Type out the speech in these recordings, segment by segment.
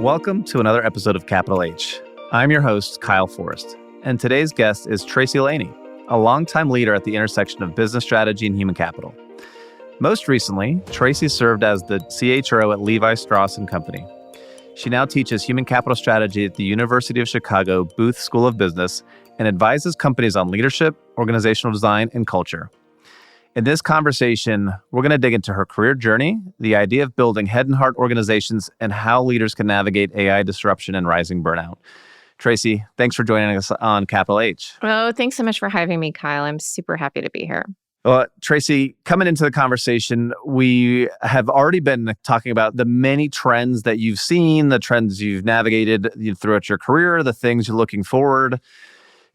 Welcome to another episode of Capital H. I'm your host, Kyle Forrest, and today's guest is Tracy Layney, a longtime leader at the intersection of business strategy and human capital. Most recently, Tracy served as the CHRO at Levi Strauss & Company. She now teaches human capital strategy at the University of Chicago Booth School of Business and advises companies on leadership, organizational design, and culture. In this conversation, we're going to dig into her career journey, the idea of building head and heart organizations, and how leaders can navigate AI disruption and rising burnout. Tracy, thanks for joining us on Capital H. Oh, thanks so much for having me, Kyle. I'm super happy to be here. Well, Tracy, coming into the conversation, we have already been talking about the many trends that you've seen, the trends you've navigated throughout your career, the things you're looking forward.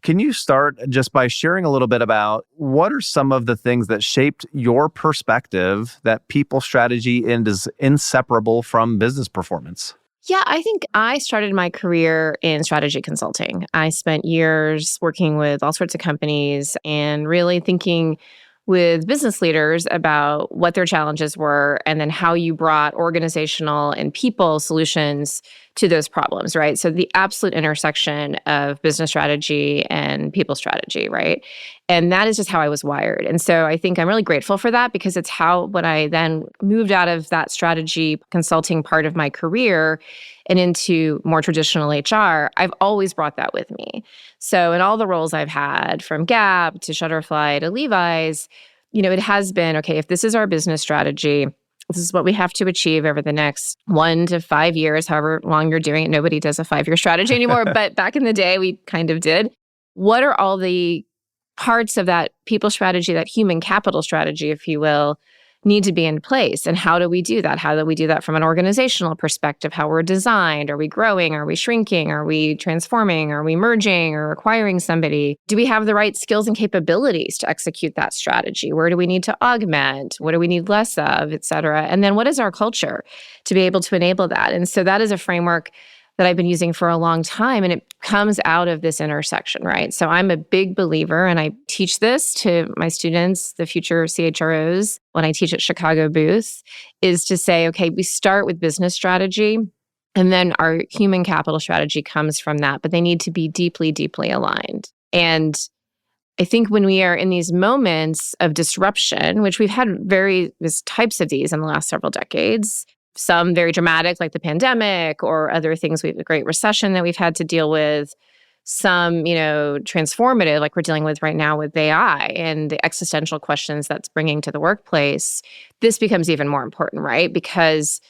Can you start just by sharing a little bit about what are some of the things that shaped your perspective that people strategy is inseparable from business performance? Yeah, I think I started my career in strategy consulting. I spent years working with all sorts of companies and really thinking with business leaders about what their challenges were and then how you brought organizational and people solutions to those problems, right? So the absolute intersection of business strategy and people strategy, right? And that is just how I was wired. And so I think I'm really grateful for that because it's how, when I then moved out of that strategy consulting part of my career and into more traditional HR, I've always brought that with me. So in all the roles I've had, from Gap to Shutterfly to Levi's, it has been, okay, if this is our business strategy, this is what we have to achieve over the next 1 to 5 years, however long you're doing it. Nobody does a 5-year strategy anymore, but back in the day, we kind of did. What are all the parts of that people strategy, that human capital strategy, if you will, need to be in place? And how do we do that? How do we do that from an organizational perspective? How we're designed? Are we growing? Are we shrinking? Are we transforming? Are we merging or acquiring somebody? Do we have the right skills and capabilities to execute that strategy? Where do we need to augment? What do we need less of, et cetera? And then what is our culture to be able to enable that? And so that is a framework that I've been using for a long time, and it comes out of this intersection, right? So I'm a big believer, and I teach this to my students, the future CHROs, when I teach at Chicago Booth, is to say, okay, we start with business strategy, and then our human capital strategy comes from that, but they need to be deeply, deeply aligned. And I think when we are in these moments of disruption, which we've had various types of these in the last several decades, some very dramatic, like the pandemic, or other things, we have a great recession that we've had to deal with. Some, transformative, like we're dealing with right now with AI and the existential questions that's bringing to the workplace. This becomes even more important, right? Because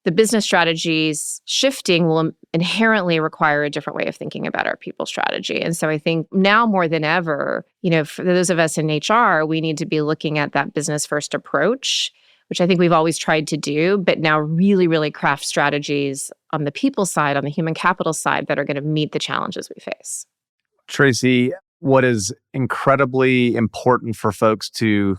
the business strategies shifting will inherently require a different way of thinking about our people strategy. And so I think now more than ever, for those of us in HR, we need to be looking at that business first approach, which I think we've always tried to do, but now really, really craft strategies on the people side, on the human capital side, that are going to meet the challenges we face. Tracy, what is incredibly important for folks to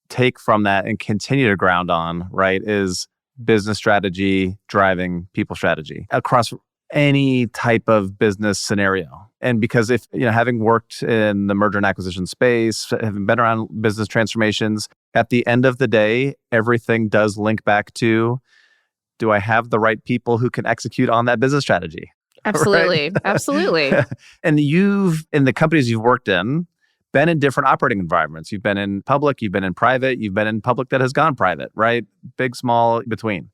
take from that and continue to ground on, right, is business strategy driving people strategy across any type of business scenario. And because if, having worked in the merger and acquisition space, having been around business transformations, at the end of the day, everything does link back to, do I have the right people who can execute on that business strategy? Absolutely. Right? Absolutely. And in the companies you've worked in, been in different operating environments. You've been in public, you've been in private, you've been in public that has gone private, right? Big, small, between.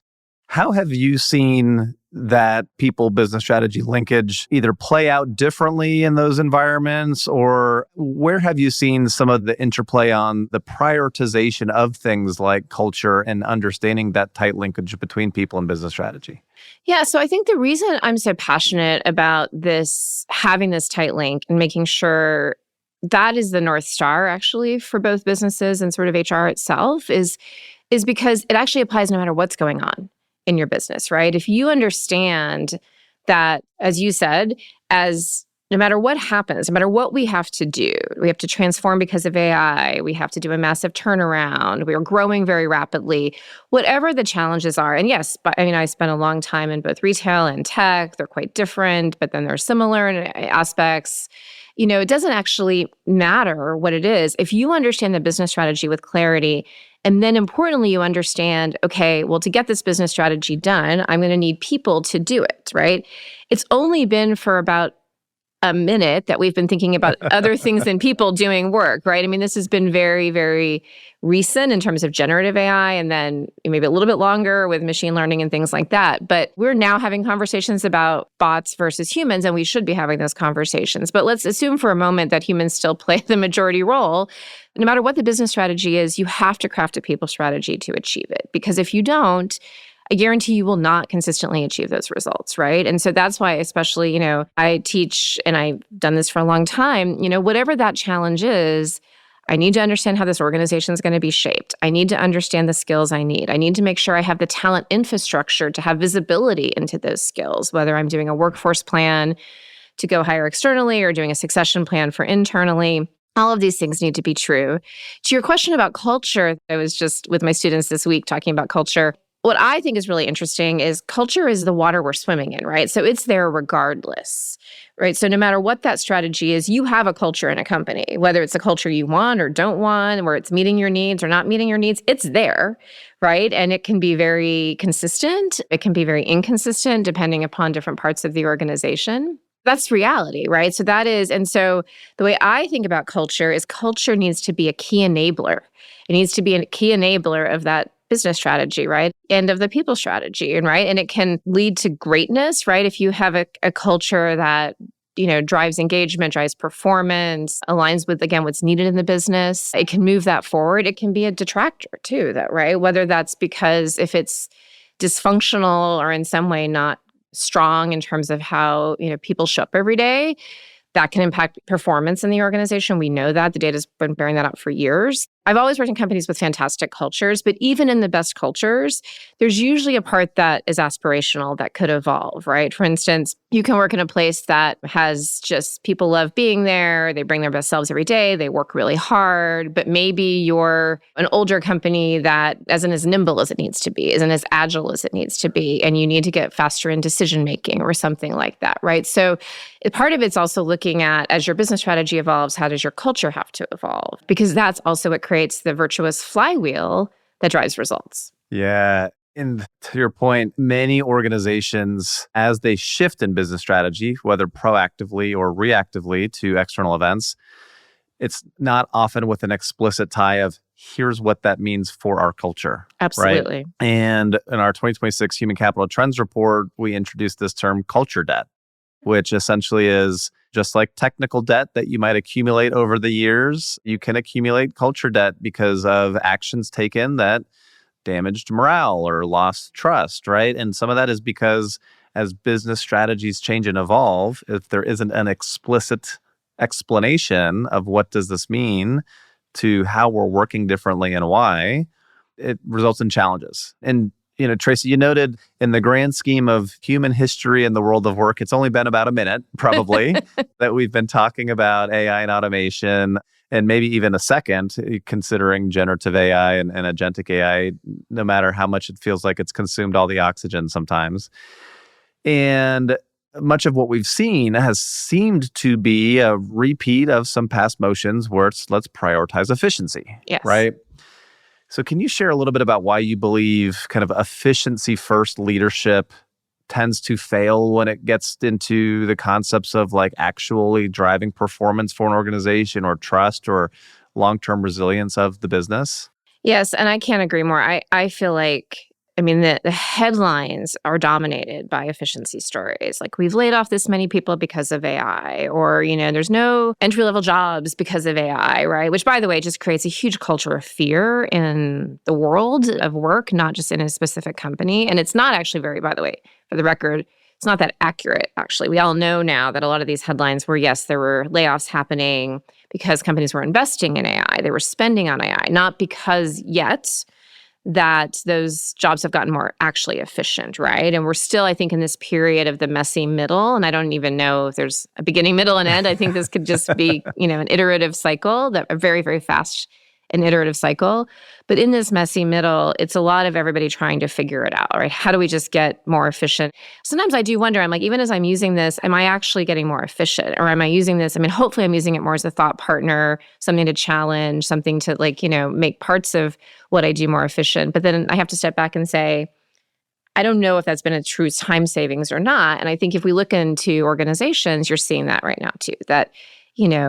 How have you seen that people business strategy linkage either play out differently in those environments, or where have you seen some of the interplay on the prioritization of things like culture and understanding that tight linkage between people and business strategy? Yeah, so I think the reason I'm so passionate about this, having this tight link and making sure that is the North Star actually for both businesses and sort of HR itself is because it actually applies no matter what's going on in your business, right? If you understand that, as you said, as no matter what happens, no matter what we have to transform because of AI, we have to do a massive turnaround, we are growing very rapidly, whatever the challenges are. And yes, I spent a long time in both retail and tech. They're quite different, but then they're similar in aspects. It doesn't actually matter what it is. If you understand the business strategy with clarity And then importantly, you understand, okay, well, to get this business strategy done, I'm going to need people to do it, right? It's only been for about a minute that we've been thinking about other things than people doing work, right? I mean, this has been very, very recent in terms of generative AI, and then maybe a little bit longer with machine learning and things like that. But we're now having conversations about bots versus humans, and we should be having those conversations. But let's assume for a moment that humans still play the majority role. No matter what the business strategy is, you have to craft a people strategy to achieve it. Because if you don't, I guarantee you will not consistently achieve those results, right? And so that's why, especially, I teach, and I've done this for a long time, whatever that challenge is, I need to understand how this organization is going to be shaped. I need to understand the skills I need. I need to make sure I have the talent infrastructure to have visibility into those skills, whether I'm doing a workforce plan to go hire externally or doing a succession plan for internally. All of these things need to be true. To your question about culture, I was just with my students this week talking about culture. What I think is really interesting is culture is the water we're swimming in, right? So it's there regardless, right? So no matter what that strategy is, you have a culture in a company, whether it's a culture you want or don't want, where it's meeting your needs or not meeting your needs, it's there, right? And it can be very consistent. It can be very inconsistent depending upon different parts of the organization. That's reality, right? So that is, and so the way I think about culture is culture needs to be a key enabler. It needs to be a key enabler of that business strategy, right? And of the people strategy, and right? And it can lead to greatness, right? If you have a culture that, drives engagement, drives performance, aligns with, again, what's needed in the business, it can move that forward. It can be a detractor too, that, right? Whether that's because if it's dysfunctional or in some way not strong in terms of how, people show up every day, that can impact performance in the organization. We know that. The data's been bearing that out for years. I've always worked in companies with fantastic cultures, but even in the best cultures, there's usually a part that is aspirational that could evolve, right? For instance, you can work in a place that has just people love being there. They bring their best selves every day. They work really hard, but maybe you're an older company that isn't as nimble as it needs to be, isn't as agile as it needs to be, and you need to get faster in decision making or something like that, right? So part of it's also looking at, as your business strategy evolves, how does your culture have to evolve? Because that's also what creates the virtuous flywheel that drives results. Yeah. And to your point, many organizations, as they shift in business strategy, whether proactively or reactively to external events, it's not often with an explicit tie of here's what that means for our culture. Absolutely. Right? And in our 2026 Human Capital Trends Report, we introduced this term culture debt, which essentially is just like technical debt that you might accumulate over the years. You can accumulate culture debt because of actions taken that damaged morale or lost trust, right? And some of that is because as business strategies change and evolve, if there isn't an explicit explanation of what does this mean to how we're working differently and why, it results in challenges. And Tracy, you noted in the grand scheme of human history and the world of work, it's only been about a minute, probably, that we've been talking about AI and automation, and maybe even a second, considering generative AI and agentic AI, no matter how much it feels like it's consumed all the oxygen sometimes. And much of what we've seen has seemed to be a repeat of some past motions where it's let's prioritize efficiency, yes. Right? So can you share a little bit about why you believe kind of efficiency-first leadership tends to fail when it gets into the concepts of like actually driving performance for an organization or trust or long-term resilience of the business? Yes, and I can't agree more. I feel like, the headlines are dominated by efficiency stories. Like, we've laid off this many people because of AI, or, there's no entry-level jobs because of AI, right? Which, by the way, just creates a huge culture of fear in the world of work, not just in a specific company. And it's not actually by the way, for the record, it's not that accurate, actually. We all know now that a lot of these headlines were, yes, there were layoffs happening because companies were investing in AI. They were spending on AI, not because yet that those jobs have gotten more actually efficient, right? And we're still, I think, in this period of the messy middle. And I don't even know if there's a beginning, middle, and end. I think this could just be, an iterative cycle, that a very, very fast an iterative cycle. But in this messy middle, it's a lot of everybody trying to figure it out, right? How do we just get more efficient? Sometimes I do wonder, I'm like, even as I'm using this, am I actually getting more efficient? Or am I using this? I mean, hopefully I'm using it more as a thought partner, something to challenge, something to make parts of what I do more efficient. But then I have to step back and say, I don't know if that's been a true time savings or not. And I think if we look into organizations, you're seeing that right now too, that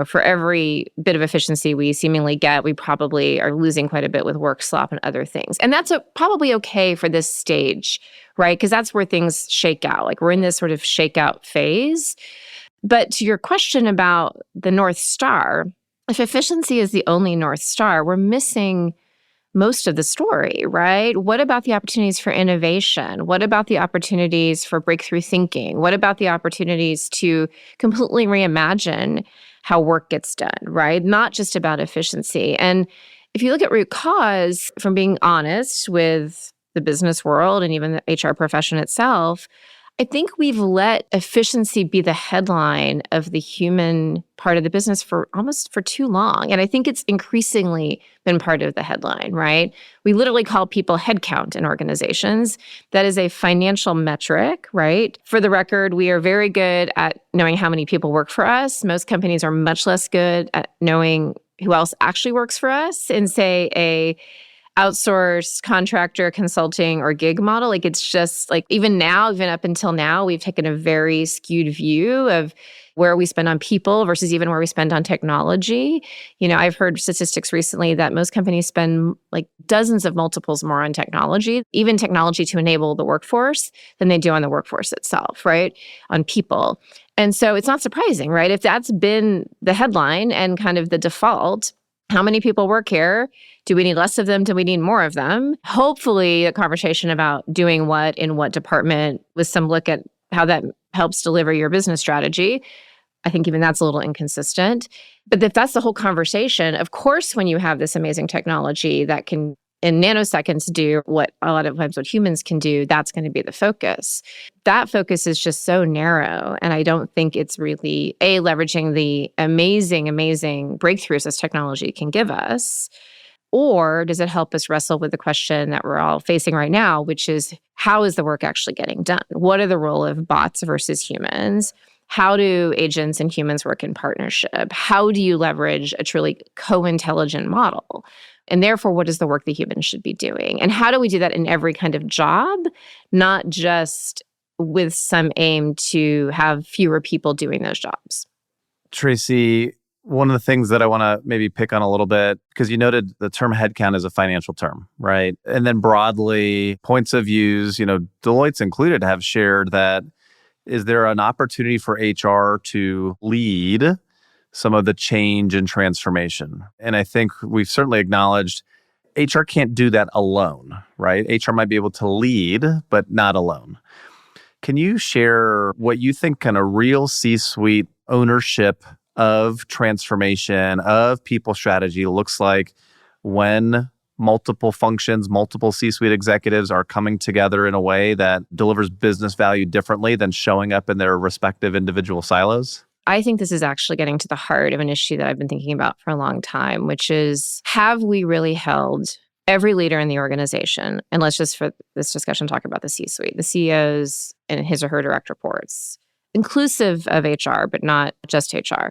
for every bit of efficiency we seemingly get, we probably are losing quite a bit with work slop and other things. And that's probably okay for this stage, right? Because that's where things shake out. Like we're in this sort of shakeout phase. But to your question about the North Star, if efficiency is the only North Star, we're missing most of the story, right? What about the opportunities for innovation? What about the opportunities for breakthrough thinking? What about the opportunities to completely reimagine how work gets done, right? Not just about efficiency. And if you look at root cause, from being honest with the business world and even the HR profession itself, I think we've let efficiency be the headline of the human part of the business for too long. And I think it's increasingly been part of the headline, right? We literally call people headcount in organizations. That is a financial metric, right? For the record, we are very good at knowing how many people work for us. Most companies are much less good at knowing who else actually works for us in, say, a outsourced contractor, consulting, or gig model. Like it's just like even up until now, we've taken a very skewed view of where we spend on people versus even where we spend on technology. I've heard statistics recently that most companies spend like dozens of multiples more on technology, even technology to enable the workforce, than they do on the workforce itself, right? On people. And so it's not surprising, right? If that's been the headline and kind of the default, how many people work here? Do we need less of them? Do we need more of them? Hopefully, a conversation about doing what in what department with some look at how that helps deliver your business strategy. I think even that's a little inconsistent. But if that's the whole conversation, of course, when you have this amazing technology that can in nanoseconds do what a lot of times what humans can do, that's going to be the focus. That focus is just so narrow. And I don't think it's really, leveraging the amazing, amazing breakthroughs this technology can give us. Or does it help us wrestle with the question that we're all facing right now, which is how is the work actually getting done? What are the role of bots versus humans? How do agents and humans work in partnership? How do you leverage a truly co-intelligent model? And therefore, what is the work the humans should be doing? And how do we do that in every kind of job, not just with some aim to have fewer people doing those jobs? Tracy, one of the things that I want to maybe pick on a little bit, because you noted the term headcount is a financial term, right? And then broadly, points of views, Deloitte's included, have shared that is there an opportunity for HR to lead some of the change and transformation? And I think we've certainly acknowledged HR can't do that alone, right? HR might be able to lead, but not alone. Can you share what you think kind of real C-suite ownership of transformation, of people strategy looks like when multiple functions, multiple C-suite executives are coming together in a way that delivers business value differently than showing up in their respective individual silos? I think this is actually getting to the heart of an issue that I've been thinking about for a long time, which is, have we really held every leader in the organization, and let's just for this discussion talk about the C-suite, the CEOs and his or her direct reports, inclusive of HR, but not just HR.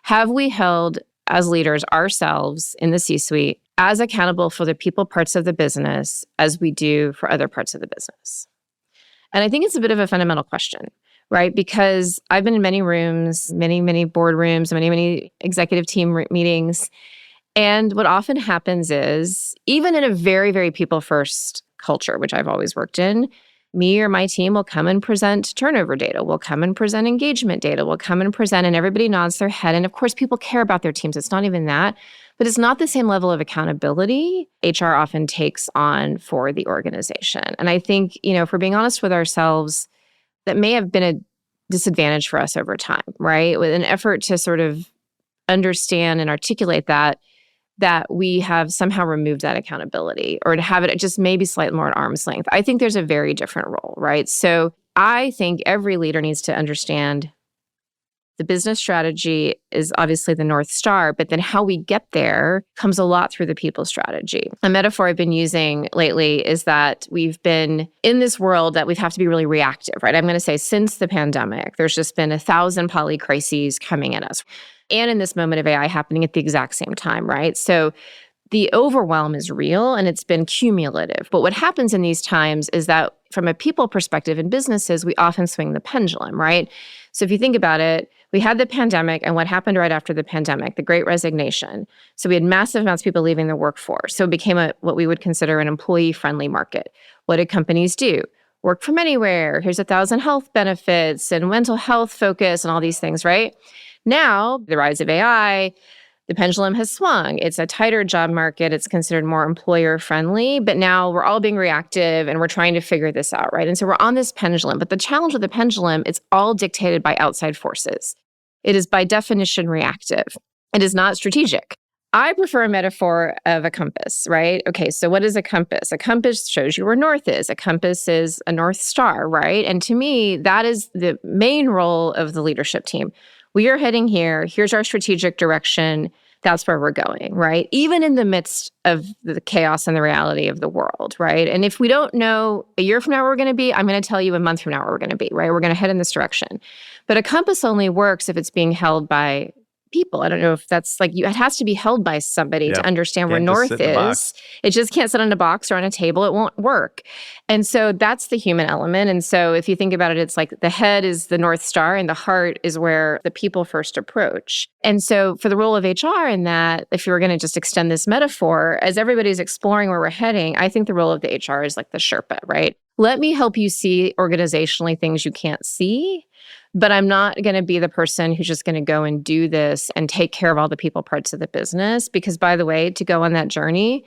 Have we held as leaders ourselves in the C-suite as accountable for the people parts of the business as we do for other parts of the business? And I think it's a bit of a fundamental question, right? Because I've been in many rooms, many boardrooms, many executive team meetings. And what often happens is, even in a very, very people-first culture, which I've always worked in, me or my team will come and present turnover data. We'll come and present engagement data. We'll come and present, and everybody nods their head. And of course, people care about their teams. It's not even that. But it's not the same level of accountability HR often takes on for the organization. And I think, if we're being honest with ourselves, that may have been a disadvantage for us over time, right? With an effort to sort of understand and articulate that we have somehow removed that accountability, or to have it just maybe slightly more at arm's length. I think there's a very different role, right? So I think every leader needs to understand The business strategy is obviously the North Star, but then how we get there comes a lot through the people strategy. A metaphor I've been using lately is that we've been in this world that we have to be really reactive, right? I'm going to say since the pandemic, there's just been 1,000 poly crises coming at us. And in this moment of AI happening at the exact same time, right? So the overwhelm is real and it's been cumulative. But what happens in these times is that from a people perspective in businesses, we often swing the pendulum, right? So if you think about it, we had the pandemic and what happened right after the pandemic, the Great Resignation. So we had massive amounts of people leaving the workforce. So it became what we would consider an employee-friendly market. What did companies do? Work from anywhere. Here's 1,000 health benefits and mental health focus and all these things, right? Now, the rise of AI, the pendulum has swung. It's a tighter job market. It's considered more employer friendly, but now we're all being reactive and we're trying to figure this out, right? And so we're on this pendulum, but the challenge with the pendulum, it's all dictated by outside forces. It is by definition reactive. It is not strategic. I prefer a metaphor of a compass, right? Okay, so what is a compass? A compass shows you where north is. A compass is a North Star, right? And to me, that is the main role of the leadership team. We are heading here. Here's our strategic direction. That's where we're going, right? Even in the midst of the chaos and the reality of the world, right? And if we don't know a year from now where we're going to be, I'm going to tell you a month from now where we're going to be, right? We're going to head in this direction. But a compass only works if it's being held by people. I don't know if that's like it has to be held by somebody to understand where north is. It just can't sit on a box or on a table. It won't work. And so that's the human element. And so if you think about it, it's like the head is the North Star and the heart is where the people first approach. And so for the role of HR in that, if you were going to just extend this metaphor, as everybody's exploring where we're heading, I think the role of the HR is like the Sherpa, right? Let me help you see organizationally things you can't see. But I'm not going to be the person who's just going to go and do this and take care of all the people parts of the business. Because by the way, to go on that journey,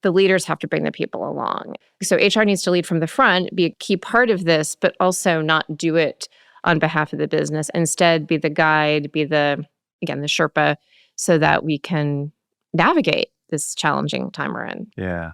the leaders have to bring the people along. So HR needs to lead from the front, be a key part of this, but also not do it on behalf of the business. Instead, be the guide, be the Sherpa, so that we can navigate this challenging time we're in. Yeah.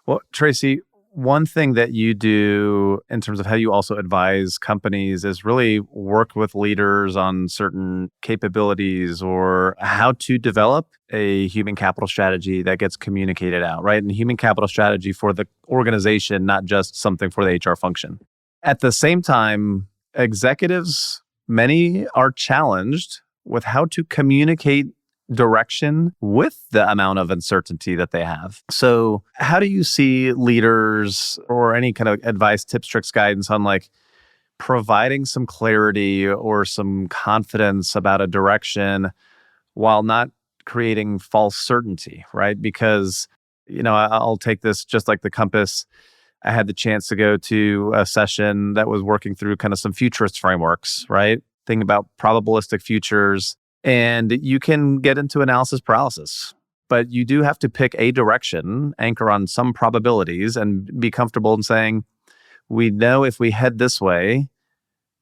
Well, Tracy, one thing that you do in terms of how you also advise companies is really work with leaders on certain capabilities or how to develop a human capital strategy that gets communicated out, right? And human capital strategy for the organization, not just something for the HR function. At the same time, executives, many are challenged with how to communicate direction with the amount of uncertainty that they have. So how do you see leaders or any kind of advice, tips, tricks, guidance on like providing some clarity or some confidence about a direction while not creating false certainty, right? Because, I'll take this just like the compass. I had the chance to go to a session that was working through kind of some futurist frameworks, right? Thinking about probabilistic futures. And you can get into analysis paralysis, but you do have to pick a direction, anchor on some probabilities, and be comfortable in saying, we know if we head this way,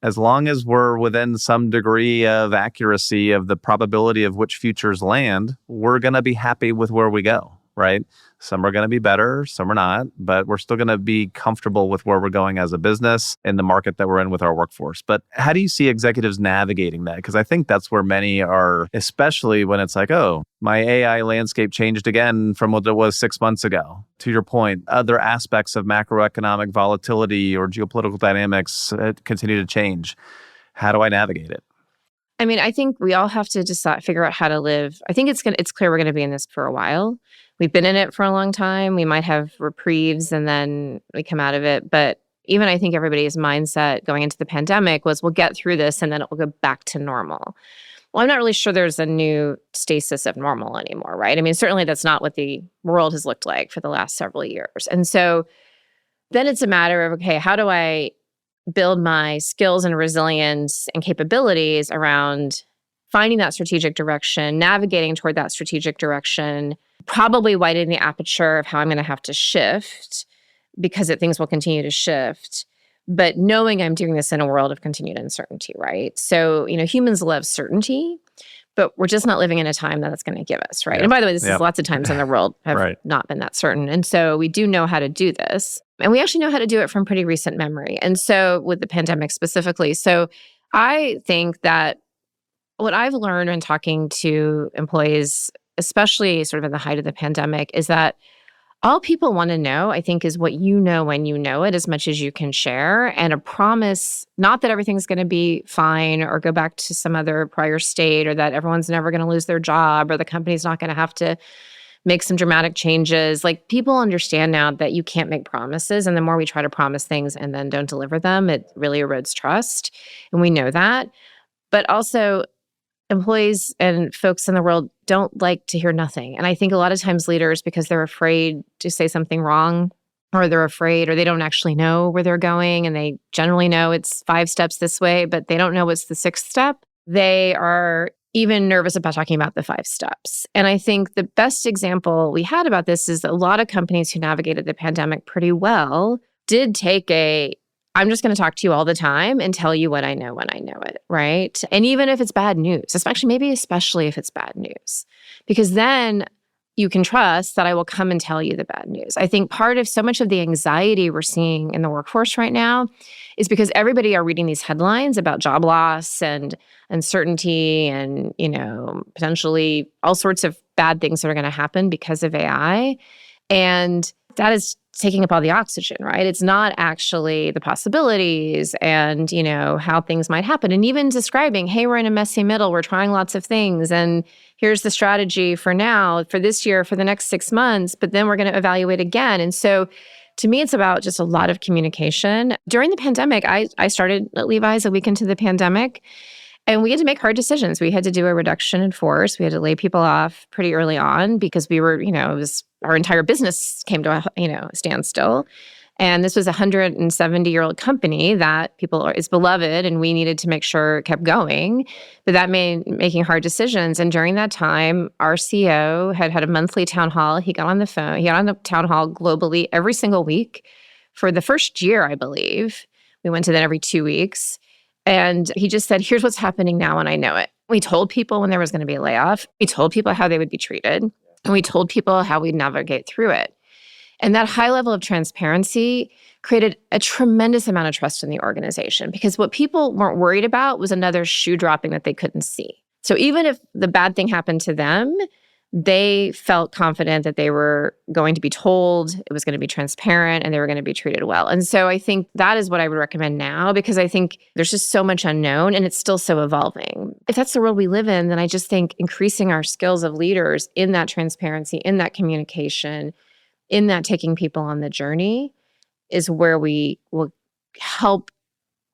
as long as we're within some degree of accuracy of the probability of which futures land, we're going to be happy with where we go, right? Some are going to be better, some are not, but we're still going to be comfortable with where we're going as a business in the market that we're in with our workforce. But how do you see executives navigating that? Because I think that's where many are, especially when it's like, oh, my AI landscape changed again from what it was 6 months ago. To your point, other aspects of macroeconomic volatility or geopolitical dynamics continue to change. How do I navigate it? I mean, I think we all have to figure out how to live. I think it's clear we're going to be in this for a while. We've been in it for a long time. We might have reprieves and then we come out of it. But even I think everybody's mindset going into the pandemic was we'll get through this and then it will go back to normal. Well, I'm not really sure there's a new stasis of normal anymore, right? I mean, certainly that's not what the world has looked like for the last several years. And so then it's a matter of, okay, how do I build my skills and resilience and capabilities around finding that strategic direction, navigating toward that strategic direction, probably widening the aperture of how I'm going to have to shift because things will continue to shift, but knowing I'm doing this in a world of continued uncertainty, right? So, humans love certainty, but we're just not living in a time that it's going to give us, right? Yep. And by the way, this is lots of times in the world have not been that certain. And so we do know how to do this. And we actually know how to do it from pretty recent memory. And so with the pandemic specifically. So I think that What I've learned when talking to employees, especially sort of in the height of the pandemic, is that all people want to know, I think, is what you know when you know it, as much as you can share. And a promise, not that everything's going to be fine or go back to some other prior state, or that everyone's never going to lose their job, or the company's not going to have to make some dramatic changes. Like, people understand now that you can't make promises. And the more we try to promise things and then don't deliver them, it really erodes trust. And we know that. But also, employees and folks in the world don't like to hear nothing. And I think a lot of times leaders, because they're afraid to say something wrong, or they're afraid, or they don't actually know where they're going, and they generally know it's 5 steps this way, but they don't know what's the 6th step. They are even nervous about talking about the 5 steps. And I think the best example we had about this is a lot of companies who navigated the pandemic pretty well did take I'm just going to talk to you all the time and tell you what I know when I know it, right? And even if it's bad news, especially if it's bad news, because then you can trust that I will come and tell you the bad news. I think part of so much of the anxiety we're seeing in the workforce right now is because everybody are reading these headlines about job loss and uncertainty and, potentially all sorts of bad things that are going to happen because of AI. And that is taking up all the oxygen, right? It's not actually the possibilities and, how things might happen. And even describing, hey, we're in a messy middle, we're trying lots of things, and here's the strategy for now, for this year, for the next 6 months, but then we're going to evaluate again. And so to me, it's about just a lot of communication. During the pandemic, I started at Levi's a week into the pandemic, and we had to make hard decisions. We had to do a reduction in force. We had to lay people off pretty early on because we were, our entire business came to a standstill. And this was a 170-year-old company that is beloved, and we needed to make sure it kept going. But that meant making hard decisions. And during that time, our CEO had a monthly town hall. He got on the phone. He got on the town hall globally every single week for the first year, I believe. We went to that every 2 weeks. And he just said, here's what's happening now, and I know it. We told people when there was going to be a layoff. We told people how they would be treated. And we told people how we'd navigate through it. And that high level of transparency created a tremendous amount of trust in the organization, because what people weren't worried about was another shoe dropping that they couldn't see. So even if the bad thing happened to them, they felt confident that they were going to be told, it was going to be transparent, and they were going to be treated well. And so I think that is what I would recommend now, because I think there's just so much unknown and it's still so evolving. If that's the world we live in, then I just think increasing our skills of leaders in that transparency, in that communication, in that taking people on the journey is where we will help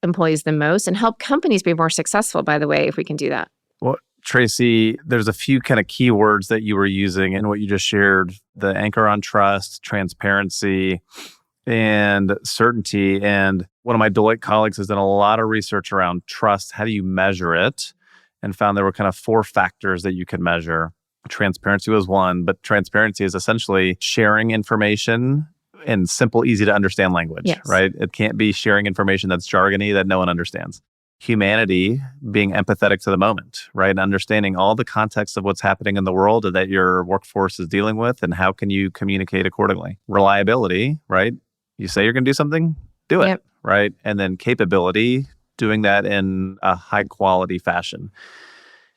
employees the most and help companies be more successful, by the way, if we can do that. Well, Tracy, there's a few kind of keywords that you were using in what you just shared: the anchor on trust, transparency, and certainty. And one of my Deloitte colleagues has done a lot of research around trust. How do you measure it? And found there were kind of 4 factors that you could measure. Transparency was one, but transparency is essentially sharing information in simple, easy to understand language, yes, right? It can't be sharing information that's jargony that no one understands. Humanity, being empathetic to the moment, right? And understanding all the context of what's happening in the world that your workforce is dealing with, and how can you communicate accordingly. Reliability, right? You say you're going to do something, do it, yep, right? And then capability, doing that in a high quality fashion.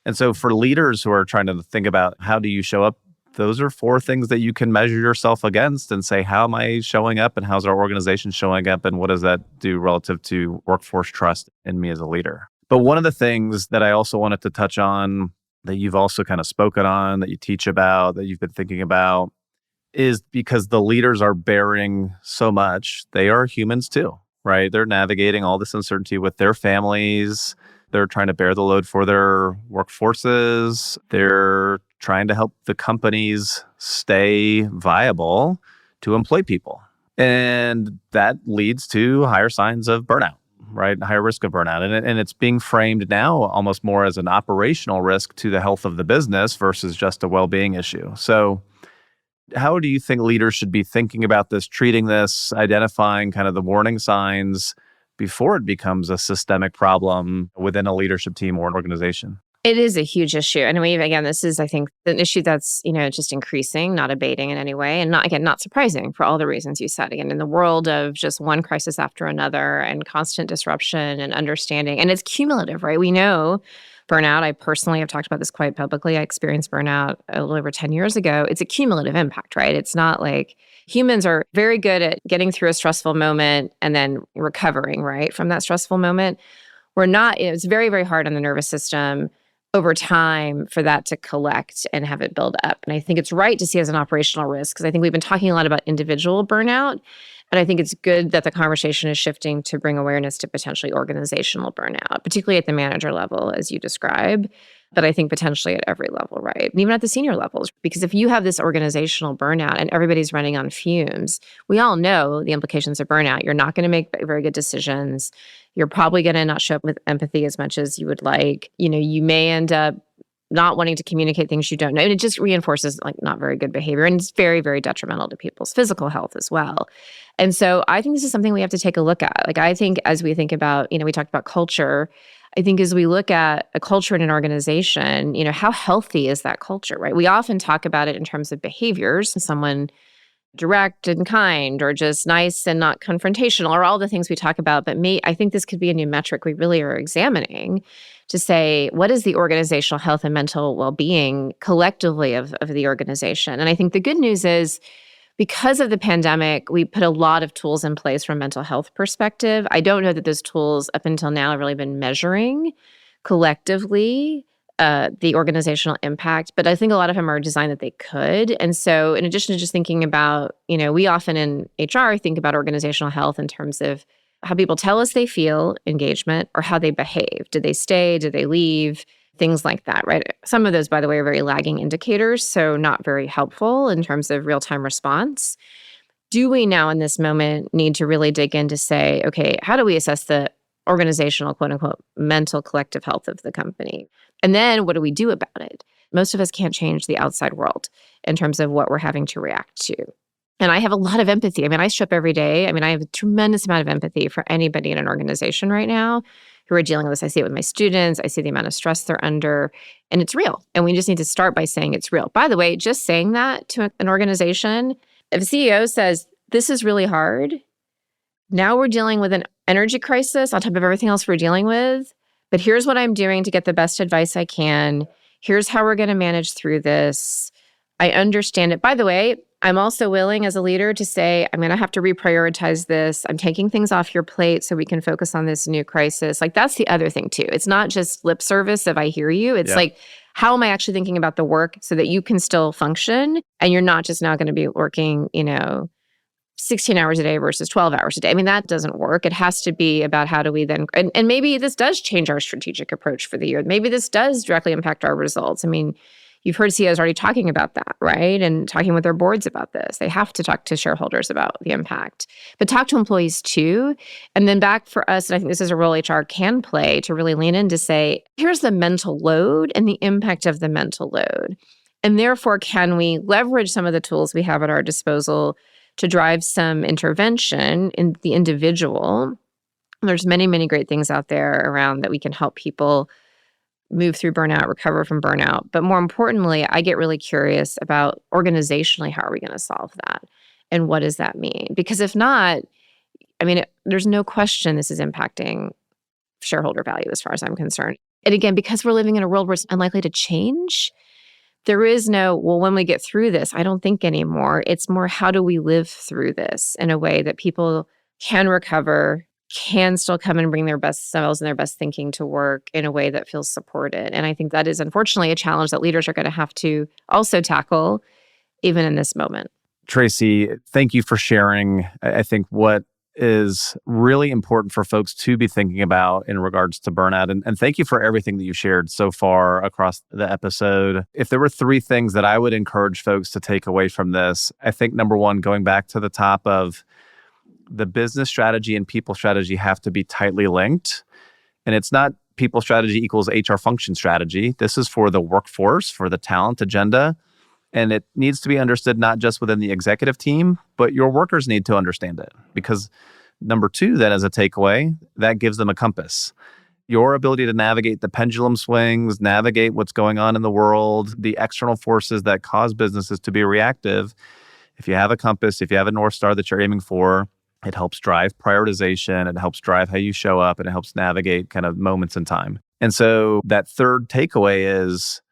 And so for leaders who are trying to think about how do you show up, those are 4 things that you can measure yourself against and say, how am I showing up, and how's our organization showing up, and what does that do relative to workforce trust in me as a leader? But one of the things that I also wanted to touch on that you've also kind of spoken on, that you teach about, that you've been thinking about, is because the leaders are bearing so much, they are humans too, right? They're navigating all this uncertainty with their families. They're trying to bear the load for their workforces. They're trying to help the companies stay viable to employ people. And that leads to higher signs of burnout, right? Higher risk of burnout. And it's being framed now almost more as an operational risk to the health of the business versus just a well-being issue. So how do you think leaders should be thinking about this, treating this, identifying kind of the warning signs before it becomes a systemic problem within a leadership team or an organization? It is a huge issue. And this is, I think, an issue that's, just increasing, not abating in any way. And not surprising for all the reasons you said. Again, in the world of just one crisis after another and constant disruption and understanding, and it's cumulative, right? We know Burnout, I personally have talked about this quite publicly. I experienced burnout a little over 10 years ago. It's a cumulative impact, right? It's not like humans are very good at getting through a stressful moment and then recovering, right, from that stressful moment. We're not, it's very, very hard on the nervous system over time for that to collect and have it build up. And I think it's right to see it as an operational risk because I think we've been talking a lot about individual burnout. And I think it's good that the conversation is shifting to bring awareness to potentially organizational burnout, particularly at the manager level, as you describe, but I think potentially at every level, right? And even at the senior levels, because if you have this organizational burnout and everybody's running on fumes, we all know the implications of burnout. You're not going to make very good decisions. You're probably going to not show up with empathy as much as you would like. You may end up not wanting to communicate things you don't know. And it just reinforces like not very good behavior. And it's very, very detrimental to people's physical health as well. And so I think this is something we have to take a look at. Like I think as we think about, we talked about culture. I think as we look at a culture in an organization, how healthy is that culture, right? We often talk about it in terms of behaviors, someone direct and kind or just nice and not confrontational or all the things we talk about. But I think this could be a new metric we really are examining to say, what is the organizational health and mental well-being collectively of the organization? And I think the good news is because of the pandemic, we put a lot of tools in place from a mental health perspective. I don't know that those tools up until now have really been measuring collectively the organizational impact, but I think a lot of them are designed that they could. And so in addition to just thinking about, we often in HR think about organizational health in terms of how people tell us they feel, engagement, or how they behave. Did they stay? Did they leave? Things like that, right? Some of those, by the way, are very lagging indicators, so not very helpful in terms of real-time response. Do we now in this moment need to really dig in to say, okay, how do we assess the organizational, quote unquote, mental collective health of the company? And then what do we do about it? Most of us can't change the outside world in terms of what we're having to react to. And I have a lot of empathy. I show up every day. I have a tremendous amount of empathy for anybody in an organization right now who are dealing with this. I see it with my students. I see the amount of stress they're under, and it's real. And we just need to start by saying it's real. By the way, just saying that to an organization, if a CEO says, this is really hard, now we're dealing with an energy crisis on top of everything else we're dealing with, but here's what I'm doing to get the best advice I can. Here's how we're going to manage through this. I understand it. By the way, I'm also willing as a leader to say, I'm going to have to reprioritize this. I'm taking things off your plate so we can focus on this new crisis. Like that's the other thing too. It's not just lip service of I hear you. It's like, how am I actually thinking about the work so that you can still function and you're not just now going to be working, 16 hours a day versus 12 hours a day. That doesn't work. It has to be about how do we then, and maybe this does change our strategic approach for the year. Maybe this does directly impact our results. You've heard CEOs already talking about that, right? And talking with their boards about this. They have to talk to shareholders about the impact, but talk to employees too. And then back for us, and I think this is a role HR can play to really lean in to say, here's the mental load and the impact of the mental load. And therefore, can we leverage some of the tools we have at our disposal to drive some intervention in the individual? There's many, many great things out there around that we can help people move through burnout, recover from burnout. But more importantly, I get really curious about organizationally, how are we going to solve that? And what does that mean? Because if not, there's no question this is impacting shareholder value as far as I'm concerned. And again, because we're living in a world where it's unlikely to change, there is no, well, when we get through this, I don't think anymore. It's more, how do we live through this in a way that people can recover, can still come and bring their best selves and their best thinking to work in a way that feels supported. And I think that is unfortunately a challenge that leaders are going to have to also tackle even in this moment. Tracy, thank you for sharing. I think what is really important for folks to be thinking about in regards to burnout. And thank you for everything that you shared so far across the episode. If there were three things that I would encourage folks to take away from this, I think number one, going back to the top of the business strategy and people strategy have to be tightly linked. And it's not people strategy equals HR function strategy. This is for the workforce, for the talent agenda. And it needs to be understood not just within the executive team, but your workers need to understand it. Because number two, then as a takeaway, that gives them a compass. Your ability to navigate the pendulum swings, navigate what's going on in the world, the external forces that cause businesses to be reactive. If you have a compass, if you have a North Star that you're aiming for, it helps drive prioritization, it helps drive how you show up, and it helps navigate kind of moments in time. And so that third takeaway is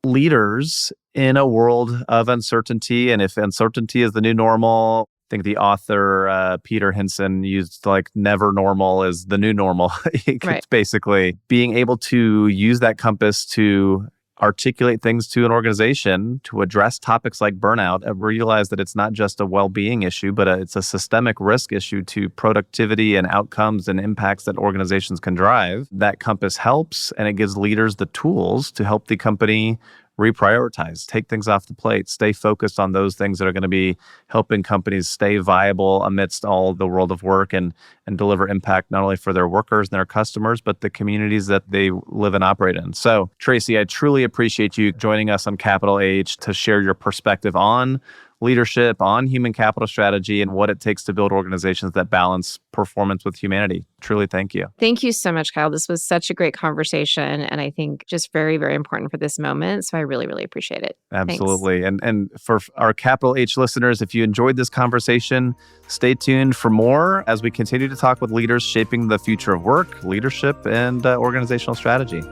leaders in a world of uncertainty. And if uncertainty is the new normal, I think the author, Peter Hinson, used like never normal is the new normal. Right. It's basically being able to use that compass to articulate things to an organization, to address topics like burnout, and realize that it's not just a well-being issue, but it's a systemic risk issue to productivity and outcomes and impacts that organizations can drive. That compass helps, and it gives leaders the tools to help the company reprioritize, take things off the plate, stay focused on those things that are going to be helping companies stay viable amidst all the world of work and deliver impact not only for their workers and their customers, but the communities that they live and operate in. So, Tracy, I truly appreciate you joining us on Capital H to share your perspective on leadership, on human capital strategy, and what it takes to build organizations that balance performance with humanity. Truly, thank you. Thank you so much, Kyle. This was such a great conversation, and I think just very, very important for this moment. So I really, really appreciate it. Absolutely. And for our Capital H listeners, if you enjoyed this conversation, stay tuned for more as we continue to talk with leaders shaping the future of work, leadership, and organizational strategy.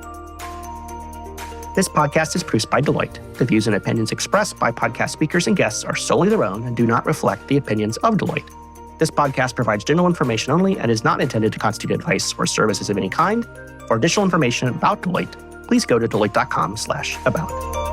This podcast is produced by Deloitte. The views and opinions expressed by podcast speakers and guests are solely their own and do not reflect the opinions of Deloitte. This podcast provides general information only and is not intended to constitute advice or services of any kind. For additional information about Deloitte, please go to deloitte.com/about.